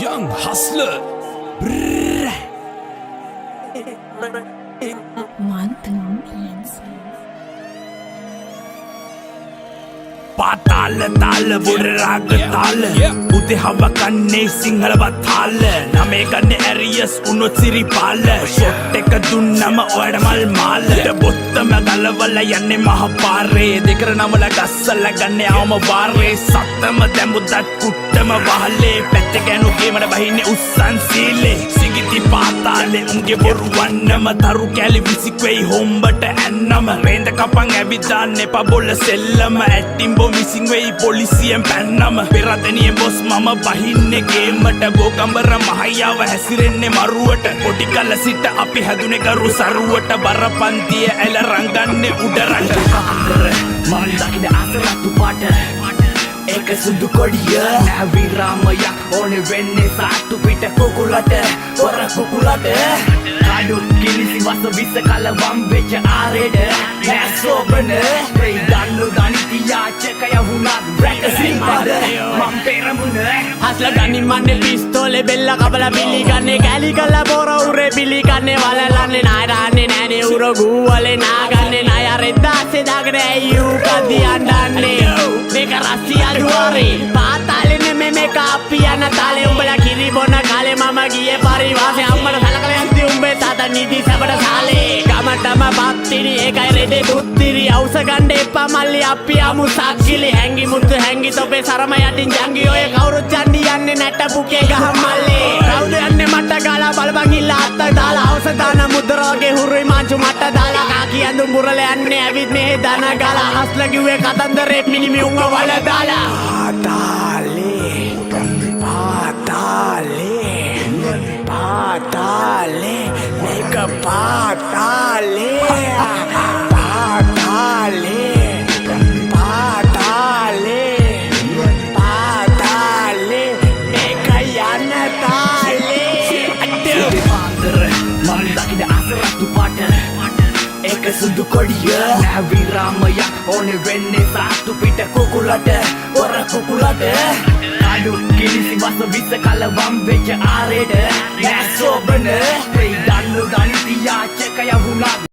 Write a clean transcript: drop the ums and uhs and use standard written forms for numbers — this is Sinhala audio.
Young hustler. Brrr. පාතාල තාල බොඩ රාග තාල උදේ හව කන්නේ සිංහලවත් තාල නමේ ගන්නේ ඇරියස් උනොත් සිරිපාල ෂොට් එක දුන්නම ඔයාට මල් මාල බොත්තම ගලවල යන්නේ මහ පාරේ දෙකර නමල ගස්සල ගන්නේ ආවම වාරේ සත්තම දැමුදත් කුට්ටම වහලේ පැත්ත ගෑනු ගේමඩ බහින්නේ උස්සන් සීලේ සිගිති පාතාලේ උන්ගේ බොරු වන්නම තරු කැලි විසික්වෙයි හොම්බට ඇන්නම රේන්ද කපන් ඇවිදාන්න එපා බොල්ල සෙල්ලම ඇට්ටිම් මිසිං වෙයි පොලිසියෙන් පැන්නම පෙරදනිය බොස් මම බහින්නේ ගේමට ගෝකම්බර මහයාව හැසිරෙන්නේ මරුවට පොඩි කල සිට අපි හැදුනේ ගරු සරුවට බරපන්තිය ඇල රංගන්නේ උඩරට මන් දකින අසරත්තු පාට ඒක සුදු කොඩිය නැවි රාමයක් ඕනේ වෙන්නේ සාට්ටු පිට කුකුලට වර කුකුලට කඩු කිලිසි වස විස කල වම් වෙච්ච ආරෙඩ නෑ සෝබන ප්‍රේ දන්නු දනිති යාචකය වුණත් බ්‍රැක සිම්පද මම් පෙරමුණ හස්ල ගනින් මන්නේ පිස්තෝලේ බෙල්ල කබල බිලි ගන්නේ කැලි කල බොර උරේ බිලි ගන්නේ වලලන්නේ නායරන්නේ නෑනේ උර ගූවලේ නාගන්නේ නාය රෙද්දාසේ දාගෙන ඇයි ඌ කදි අඬන්නේ මේක රස්සිය අඩුවාරේ පාතාලෙන මෙමෙ කාපි යන තාලේ උඹලා කිරි බොන කාලේ මම ගියේ පරිවාසේ අම්මට සලකලා යන්ති උඹේ තාතා නිදි සබඩ සාලේ ගමටම බත්තිරි ඒකයි රෙදේ දුත්තිරි අවුස ගන්න එපා මල්ලි අපි ආමු සක්කිලි හැංගි මුතු හැංගි තොපේ සරම යටින් ජංගි ඔය කවුරුත් යන්නේ යන්නේ නැට පුකේ ගහ මල්ලේ කවුද යන්නේ මට ගාලා බලපන් ඉල්ල අත්ත දාලා අවුස දාන මුද්‍රාගේ හුරුයි මාංචු මට දාලා කාකි ඇඳුම් බුරල යන්නේ ඇවිත් මෙහෙ දන ගාලා හස්ල කිව්වේ කතන්දරේ මිනිමි උංග වල දාලා පාතාලේ මේක පාතාලේ මේක යන තාලේ පාන්දර මන් දකින අසරත්තු පාට ඒක සුදු කොඩිය නැවි රාමයක් ඕනේ වෙන්නේ සාට්ටු පිට කුකුලට වර කුකුලට කඩු කිලිසි වස විස කල වම් වෙච්ච ආරෙඩ නෑ සෝබන ප්‍රේ දන්නු දනිති යාචකය වුණත්